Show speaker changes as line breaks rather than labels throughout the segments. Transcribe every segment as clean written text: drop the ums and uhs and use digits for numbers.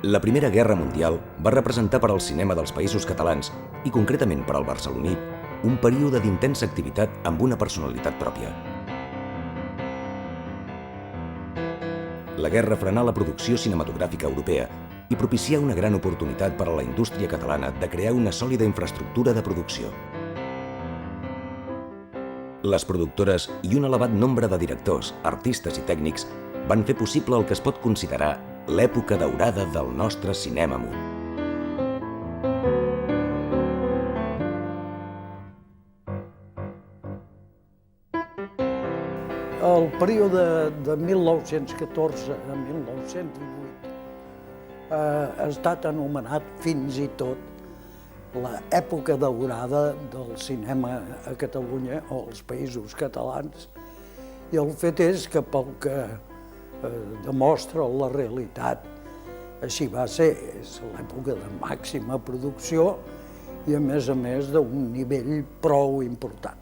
La Primera Guerra Mundial va representar per al cinema dels Països Catalans, i concretament per al barceloní, un període d'intensa activitat amb una personalitat pròpia. La guerra frenà la producció cinematogràfica europea i propicià una gran oportunitat per a la indústria catalana de crear una sòlida infraestructura de producció. Les productores i un elevat nombre de directors, artistes i tècnics van fer possible el que es pot considerar l'època daurada del nostre cinema mut.
El període de 1914 a 1918 ha estat anomenat fins i tot l'època daurada del cinema a Catalunya o als Països Catalans, i el fet és que pel que demostra la realitat, així va ser. És l'època de màxima producció i, a més d'un nivell prou important.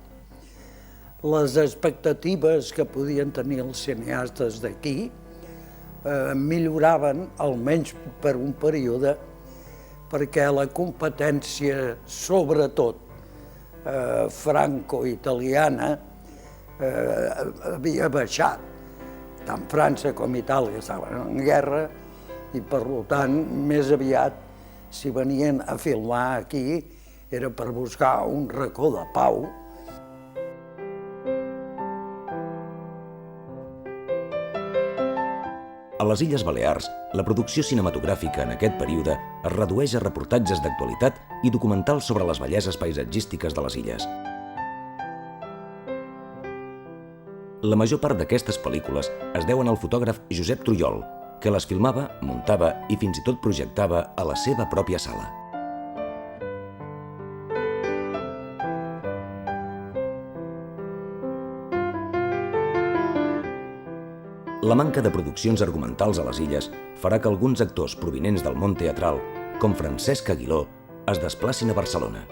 Les expectatives que podien tenir els cineastes d'aquí milloraven, almenys per un període, perquè la competència, sobretot franco-italiana, havia baixat. Tant França com Itàlia estaven en guerra i, per tant, més aviat, si venien a filmar aquí, era per buscar un racó de pau.
A les Illes Balears, la producció cinematogràfica en aquest període es redueix a reportatges d'actualitat i documentals sobre les belleses paisatgístiques de les illes. La major part d'aquestes pel·lícules es deuen al fotògraf Josep Trujol, que les filmava, muntava i fins i tot projectava a la seva pròpia sala. La manca de produccions argumentals a les illes farà que alguns actors provinents del món teatral, com Francesc Aguiló, es desplacin a Barcelona.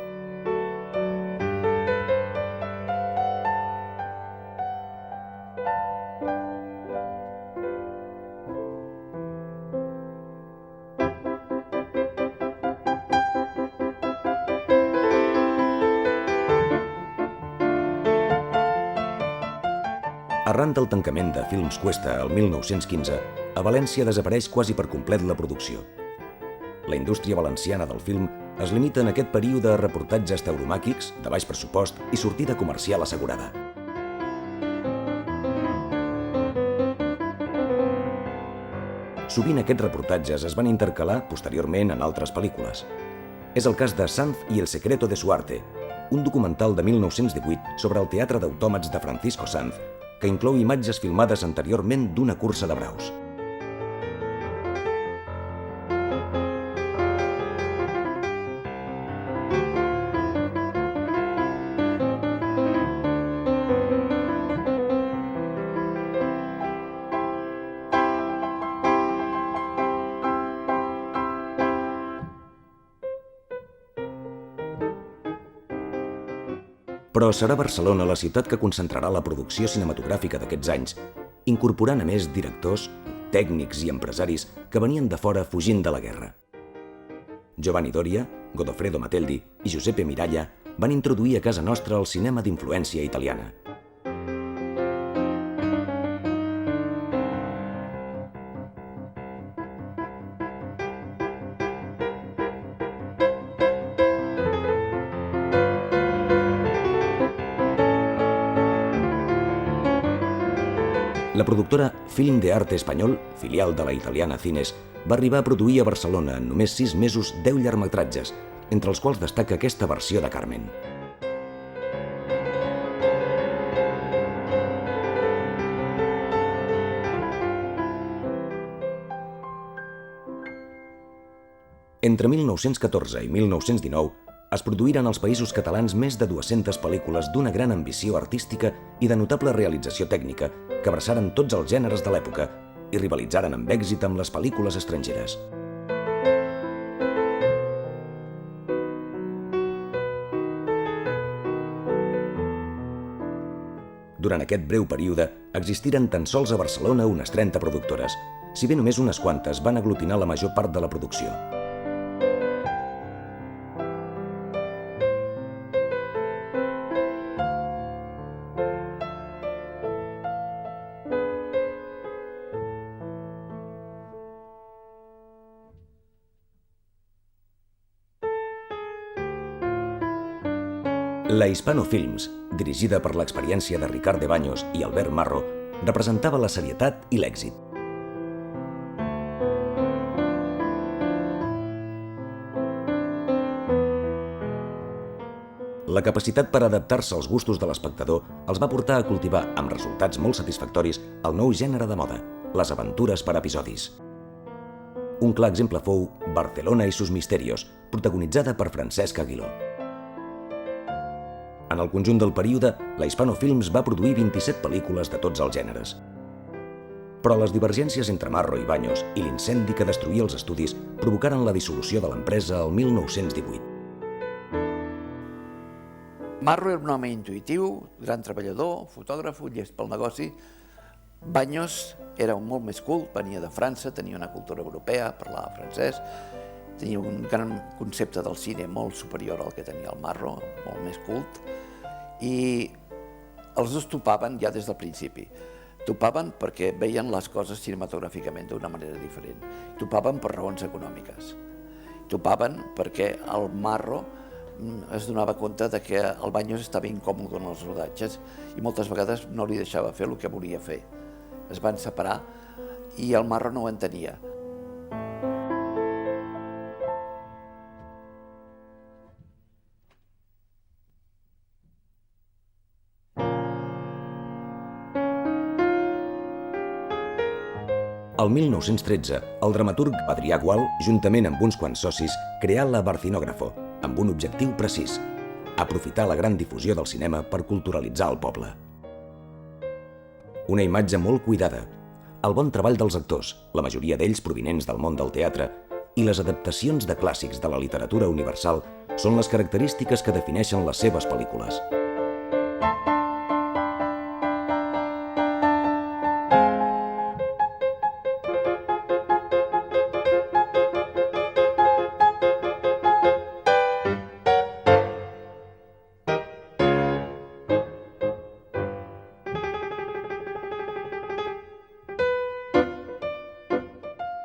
Arran del tancament de Films Cuesta el 1915, a València desapareix quasi per complet la producció. La indústria valenciana del film es limita en aquest període a reportatges tauromàquics, de baix pressupost i sortida comercial assegurada. Sovint aquests reportatges es van intercalar posteriorment en altres pel·lícules. És el cas de Sanz y el secreto de su arte, un documental de 1918 sobre el teatre d'autòmats de Francisco Sanz, que inclou imatges filmades anteriorment d'una cursa de braus. Però serà Barcelona la ciutat que concentrarà la producció cinematogràfica d'aquests anys, incorporant a més directors, tècnics i empresaris que venien de fora fugint de la guerra. Giovanni Doria, Godofredo Mateldi i Giuseppe Miraglia van introduir a casa nostra el cinema d'influència italiana. La productora Film de Arte Espanyol, filial de la italiana Cines, va arribar a produir a Barcelona en només 6 mesos 10 llargmetratges, entre els quals destaca aquesta versió de Carmen. Entre 1914 i 1919 es produïren als Països Catalans més de 200 pel·lícules d'una gran ambició artística i de notable realització tècnica que abraçaren tots els gèneres de l'època i rivalitzaren amb èxit amb les pel·lícules estrangeres. Durant aquest breu període existiren tan sols a Barcelona unes 30 productores, si bé només unes quantes van aglutinar la major part de la producció. La Hispano Films, dirigida per l'experiència de Ricard de Baños i Albert Marro, representava la serietat i l'èxit. La capacitat per adaptar-se als gustos de l'espectador els va portar a cultivar, amb resultats molt satisfactoris, el nou gènere de moda, les aventures per episodis. Un clar exemple fou Barcelona i sus misterios, protagonitzada per Francesc Aguiló. En el conjunt del període, la Hispano Films va produir 27 pel·lícules de tots els gèneres. Però les divergències entre Marro i Baños i l'incendi que destruïa els estudis provocaren la dissolució de l'empresa el 1918.
Marro era un home intuïtiu, gran treballador, fotògraf, llest pel negoci. Baños era molt més cult, venia de França, tenia una cultura europea, parlava francès, tenia un gran concepte del cine molt superior al que tenia el Marro, molt més cult, i els dos topaven ja des del principi. Topaven perquè veien les coses cinematogràficament d'una manera diferent. Topaven per raons econòmiques. Topaven perquè el Marro es donava compte de que el Baños estava incòmode en els rodatges i moltes vegades no li deixava fer el que volia fer. Es van separar i el Marro no ho entenia.
El 1913, el dramaturg Adrià Gual, juntament amb uns quants socis, creà la Barcinógrafo, amb un objectiu precís: aprofitar la gran difusió del cinema per culturalitzar el poble. Una imatge molt cuidada, el bon treball dels actors, la majoria d'ells provinents del món del teatre, i les adaptacions de clàssics de la literatura universal són les característiques que defineixen les seves pel·lícules.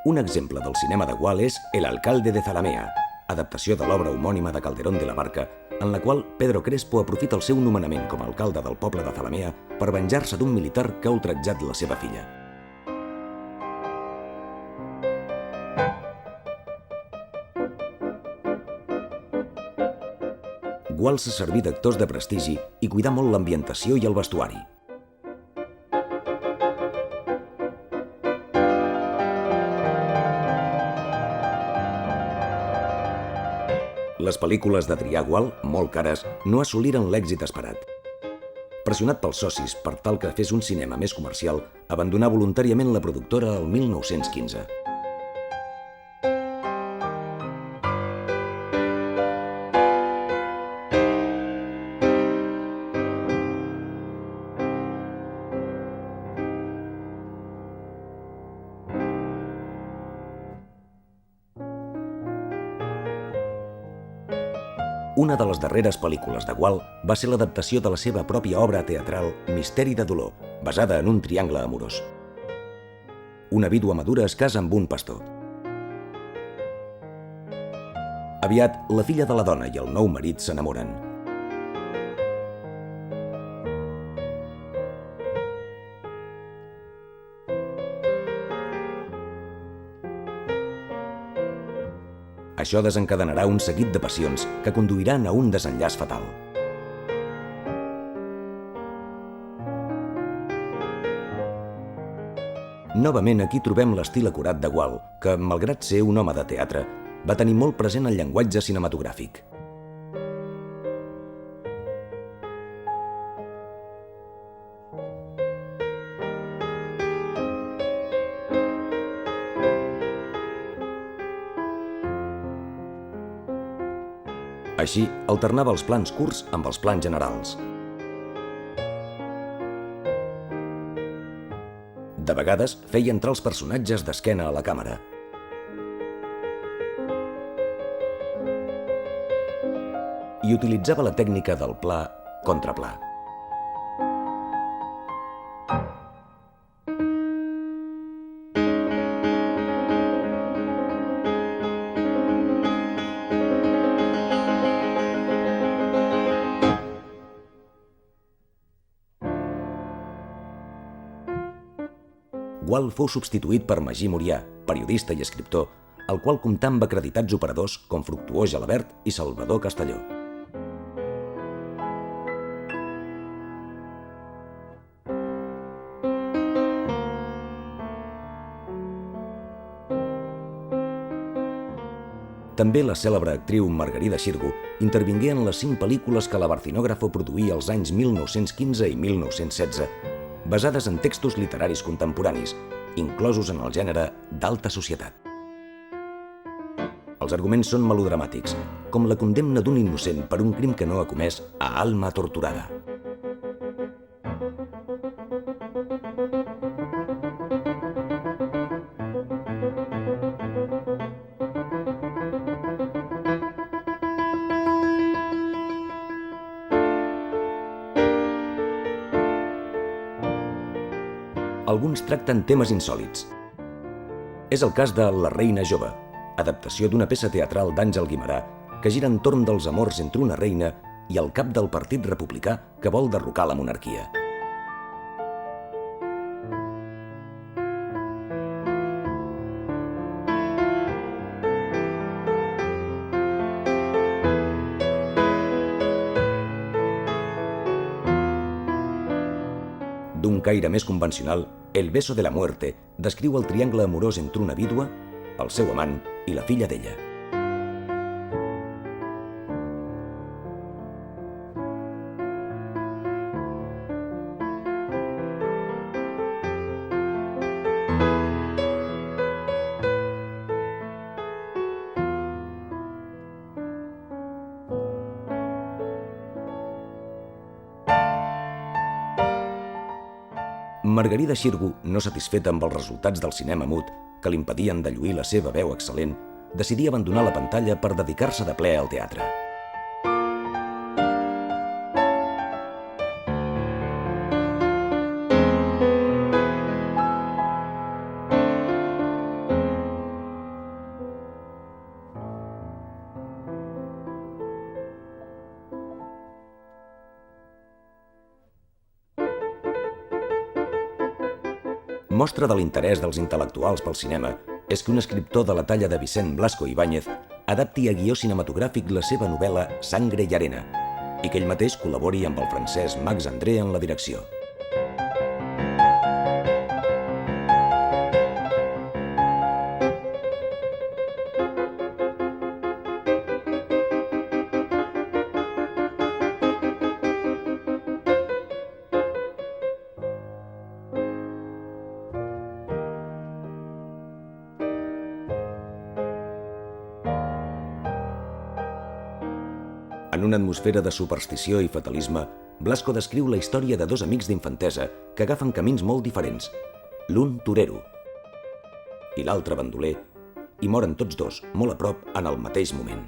Un exemple del cinema de Gual és El alcalde de Zalamea, adaptació de l'obra homònima de Calderón de la Barca, en la qual Pedro Crespo aprofita el seu nomenament com a alcalde del poble de Zalamea per venjar-se d'un militar que ha ultratjat la seva filla. Gual se serví d'actors de prestigi i cuidà molt l'ambientació i el vestuari. Les pel·lícules d'Adrià Gual, molt cares, no assoliren l'èxit esperat. Pressionat pels socis per tal que fes un cinema més comercial, abandonà voluntàriament la productora el 1915. Una de les darreres pel·lícules de Gual va ser l'adaptació de la seva pròpia obra teatral Misteri de dolor, basada en un triangle amorós. Una vídua madura es casa amb un pastor. Aviat, la filla de la dona i el nou marit s'enamoren. Això desencadenarà un seguit de passions que conduiran a un desenllaç fatal. Novament aquí trobem l'estil acurat de Gual, que, malgrat ser un home de teatre, va tenir molt present el llenguatge cinematogràfic. Així, alternava els plans curts amb els plans generals. De vegades feia entrar els personatges d'esquena a la càmera. I utilitzava la tècnica del pla contra pla. Gual fou substituït per Magí Murià, periodista i escriptor, el qual comptà amb acreditats operadors com Fructuós Gelabert i Salvador Castelló. També la cèlebre actriu Margarida Xirgu intervingué en les 5 pel·lícules que la Barcinógrafo produïa als anys 1915 i 1916, basades en textos literaris contemporanis, inclosos en el gènere d'alta societat. Els arguments són melodramàtics, com la condemna d'un innocent per un crim que no ha comès a alma torturada. Alguns tracten temes insòlits. És el cas de La reina jove, adaptació d'una peça teatral d'Àngel Guimerà que gira entorn dels amors entre una reina i el cap del Partit Republicà que vol derrocar la monarquia. D'un caire més convencional, El beso de la muerte descriu el triangle amorós entre una vídua, el seu amant i la filla d'ella. Margarida Xirgu, no satisfeta amb els resultats del cinema mut, que li impedien de lluir la seva veu excel·lent, decidí abandonar la pantalla per dedicar-se de ple al teatre. Mostra de l'interès dels intel·lectuals pel cinema és que un escriptor de la talla de Vicent Blasco Ibáñez adapti a guió cinematogràfic la seva novel·la Sangre i arena i que ell mateix col·labori amb el francès Max André en la direcció. En una atmosfera de superstició i fatalisme, Blasco descriu la història de 2 amics d'infantesa que agafen camins molt diferents. L'un torero i l'altre bandoler, i moren tots 2 molt a prop en el mateix moment.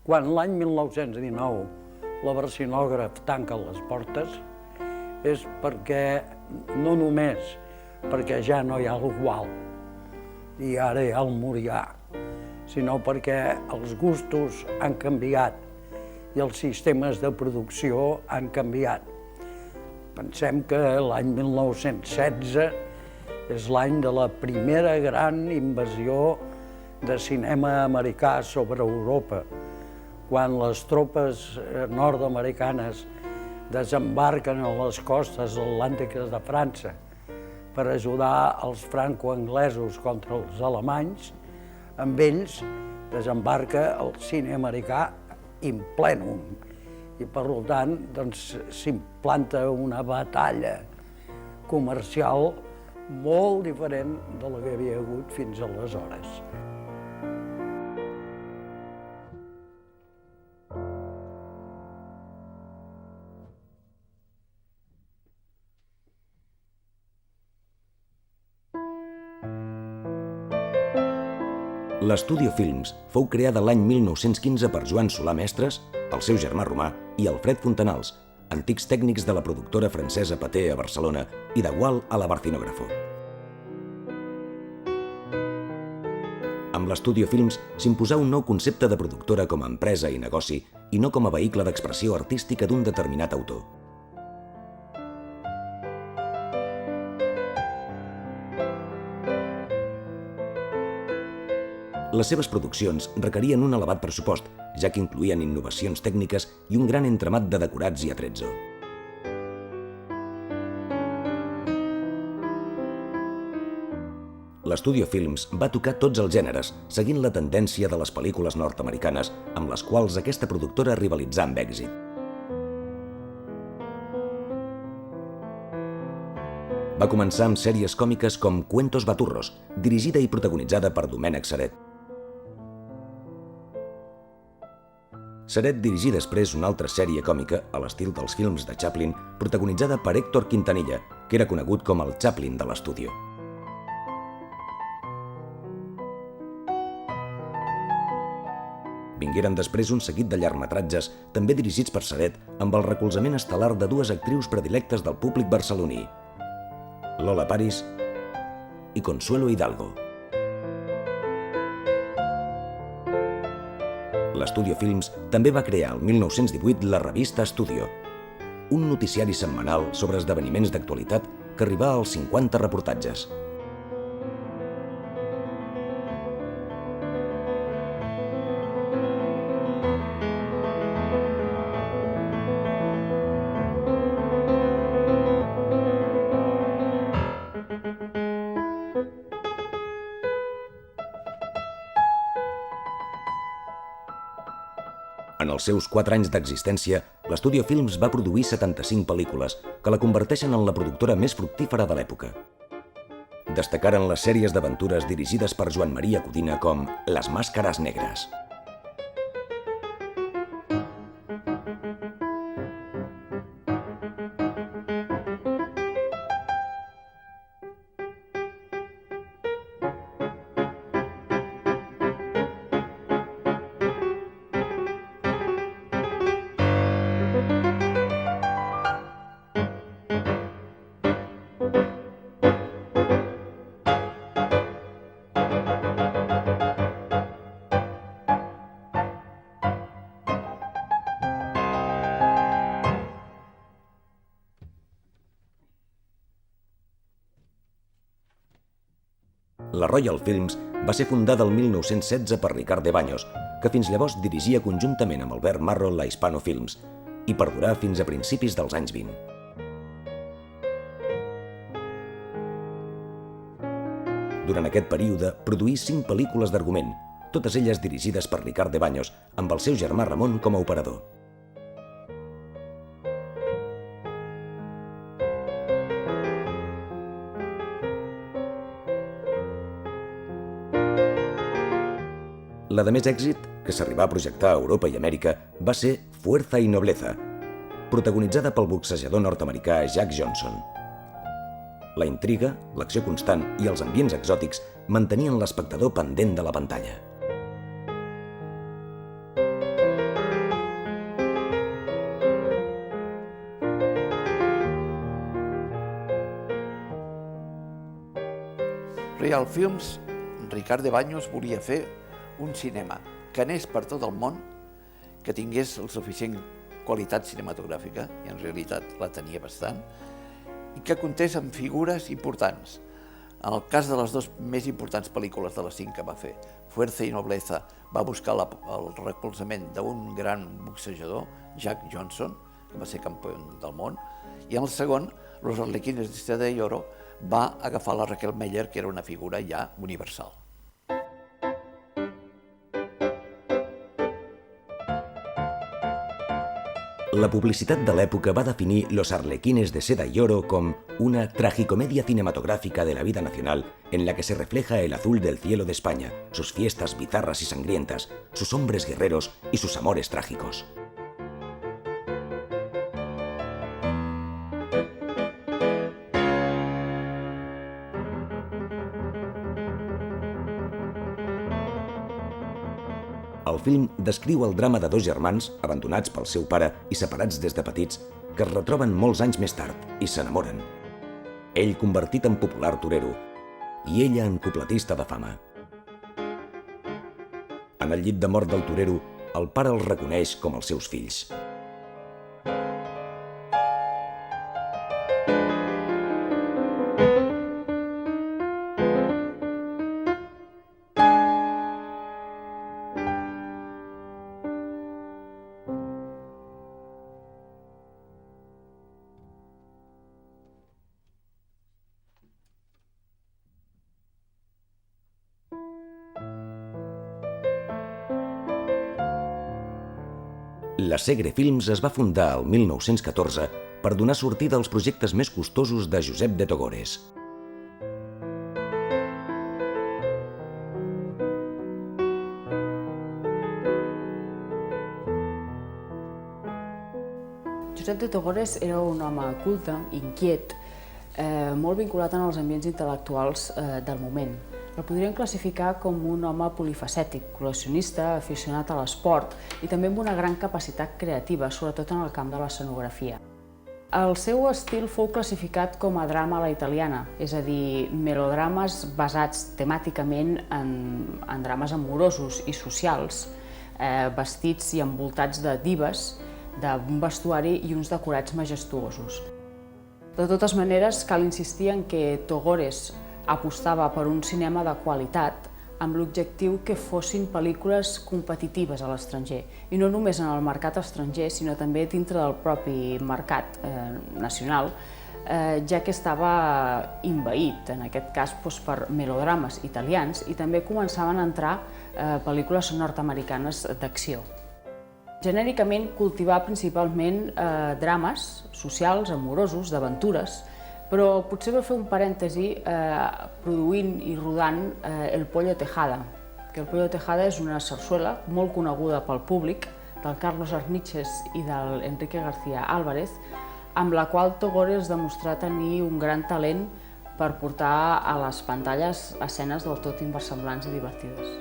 Quan l'any 1919 la Barcinògraf tanca les portes és perquè, no només perquè ja no hi ha el Gual i ara hi ha el Murià, sinó perquè els gustos han canviat i els sistemes de producció han canviat. Pensem que l'any 1916 és l'any de la primera gran invasió de cinema americà sobre Europa, quan les tropes nord-americanes desembarquen a les costes atlàntiques de França per ajudar els franco-anglesos contra els alemanys. Amb ells desembarca el cine americà in plenum i, per tant, s'implanta una batalla comercial molt diferent de la que hi havia hagut fins aleshores.
L'Estudio Films fou creada l'any 1915 per Joan Solà Mestres, el seu germà Romà i Alfred Fontanals, antics tècnics de la productora francesa Pathé a Barcelona i de Gual a la Barcinógrafo. Amb l'Estudio Films s'imposà un nou concepte de productora com a empresa i negoci i no com a vehicle d'expressió artística d'un determinat autor. Les seves produccions requerien un elevat pressupost, ja que incloïen innovacions tècniques i un gran entramat de decorats i atrezzo. L'Estudio Films va tocar tots els gèneres, seguint la tendència de les pel·lícules nord-americanes, amb les quals aquesta productora rivalitzà amb èxit. Va començar amb sèries còmiques com Cuentos Baturros, dirigida i protagonitzada per Domènec Seret. Seret dirigí després una altra sèrie còmica, a l'estil dels films de Chaplin, protagonitzada per Héctor Quintanilla, que era conegut com el Chaplin de l'estudi. Vingueren després un seguit de llargmetratges, també dirigits per Seret, amb el recolzament estel·lar de dues actrius predilectes del públic barceloní, Lola Paris i Consuelo Hidalgo. L'Estudio Films també va crear el 1918 la revista Estudio, un noticiari setmanal sobre esdeveniments d'actualitat que arribà als 50 reportatges. En els seus 4 anys d'existència, l'Estudio Films va produir 75 pel·lícules, que la converteixen en la productora més fructífera de l'època. Destacaren les sèries d'aventures dirigides per Joan Maria Codina com Les Màscares Negres. La Royal Films va ser fundada el 1916 per Ricard de Baños, que fins llavors dirigia conjuntament amb Albert Marro la Hispano Films, i perdurà fins a principis dels anys 20. Durant aquest període produí 5 pel·lícules d'argument, totes elles dirigides per Ricard de Baños, amb el seu germà Ramon com a operador. La de més èxit, que s'arribà a projectar a Europa i Amèrica, va ser Fuerza y Nobleza, protagonitzada pel boxejador nord-americà Jack Johnson. La intriga, l'acció constant i els ambients exòtics mantenien l'espectador pendent de la pantalla.
Royal Films, Ricard de Baños volia fer un cinema que anés per tot el món, que tingués el suficient qualitat cinematogràfica, i en realitat la tenia bastant, i que comptés amb figures importants. En el cas de les dues més importants pel·lícules de les 5 que va fer, Fuerza y Nobleza va buscar el recolzament d'un gran boxejador, Jack Johnson, que va ser campió del món, i en el segon, Los Arlequines de Seda y Oro, va agafar la Raquel Meller, que era una figura ja universal.
La publicitat de l'època va definir Los Arlequines de Seda y Oro com una tragicomedia cinematográfica de la vida nacional en la que se refleja el azul del cielo de España, sus fiestas bizarras y sangrientas, sus hombres guerreros y sus amores trágicos. El film descriu el drama de dos germans, abandonats pel seu pare i separats des de petits, que es retroben molts anys més tard i s'enamoren. Ell convertit en popular torero i ella en cupletista de fama. En el llit de mort del torero, el pare els reconeix com els seus fills. La Segre Films es va fundar el 1914 per donar sortida als projectes més costosos de Josep de Togores.
Josep de Togores era un home culte, inquiet, molt vinculat en els ambients intel·lectuals del moment. El podríem classificar com un home polifacètic, col·leccionista, aficionat a l'esport i també amb una gran capacitat creativa, sobretot en el camp de l'escenografia. El seu estil fou classificat com a drama a la italiana, és a dir, melodrames basats temàticament en drames amorosos i socials, vestits i envoltats de dives, d'un vestuari i uns decorats majestuosos. De totes maneres, cal insistir en que Togores apostava per un cinema de qualitat amb l'objectiu que fossin pel·lícules competitives a l'estranger, i no només en el mercat estranger, sinó també dintre del propi mercat nacional, ja que estava envaït, en aquest cas per melodrames italians, i també començaven a entrar pel·lícules nord-americanes d'acció. Genèricament cultivà principalment drames socials, amorosos, d'aventures, però potser va fer un parèntesi produint i rodant El Pollo Tejada, que El Pollo Tejada és una sarsuela molt coneguda pel públic, del Carlos Arniches i del Enrique García Álvarez, amb la qual Togores demostrà tenir un gran talent per portar a les pantalles escenes del tot inversemblants i divertides.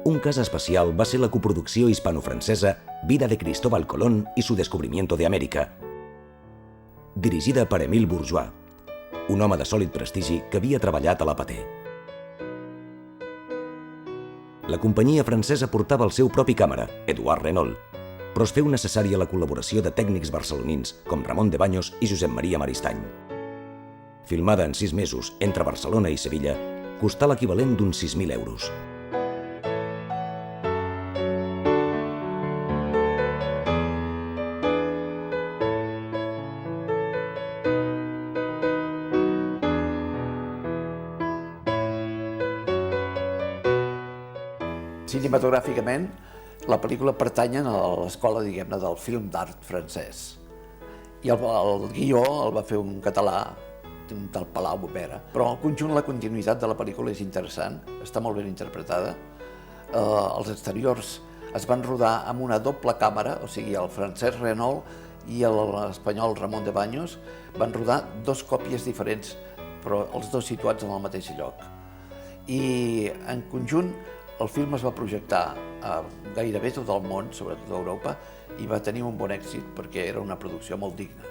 Un cas especial va ser la coproducció hispano-francesa Vida de Cristóbal Colón y su descubrimiento de América, dirigida per Émile Bourgeois, un home de sòlid prestigi que havia treballat a la Pathé. La companyia francesa portava el seu propi càmera, Edouard Renault, però es feu necessària la col·laboració de tècnics barcelonins com Ramon de Baños i Josep Maria Maristany. Filmada en 6 mesos entre Barcelona i Sevilla, costà l'equivalent d'uns 6.000 euros.
Cinematogràficament, la pel·lícula pertany a l'escola, diguem-ne, del film d'art francès. I el guió el va fer un català, un tal Palau Bovera. Però el conjunt, la continuïtat de la pel·lícula és interessant, està molt ben interpretada. Els exteriors es van rodar amb una doble càmera, o sigui, el francès Renault i l'espanyol Ramon de Baños van rodar 2 còpies diferents però els dos situats en el mateix lloc. I en conjunt el film es va projectar a gairebé tot el món, sobretot a Europa, i va tenir un bon èxit perquè era una producció molt digna.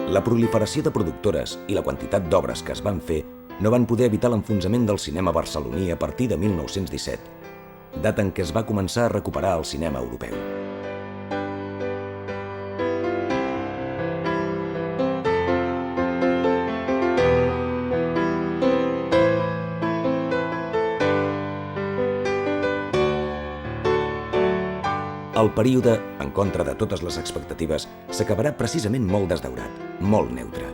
La proliferació de productores i la quantitat d'obres que es van fer no van poder evitar l'enfonsament del cinema barceloní a partir de 1917, data en què es va començar a recuperar el cinema europeu. El període, en contra de totes les expectatives, s'acabarà precisament molt desdaurat, molt neutre.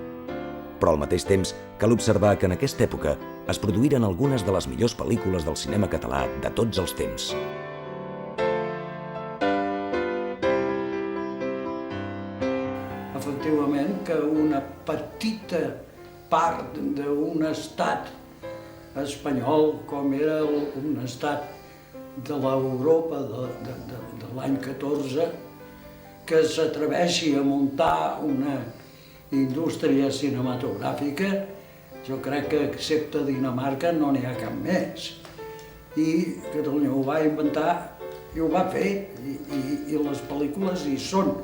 Però al mateix temps cal observar que en aquesta època es produïren algunes de les millors pel·lícules del cinema català de tots els temps.
Efectivament que una petita part d'un estat espanyol, com era un estat de l'Europa de l'any 14, que s'atreveixi a muntar una indústria cinematogràfica, jo crec que excepte Dinamarca no n'hi ha cap més. I Catalunya ho va inventar i ho va fer, i les pel·lícules hi són.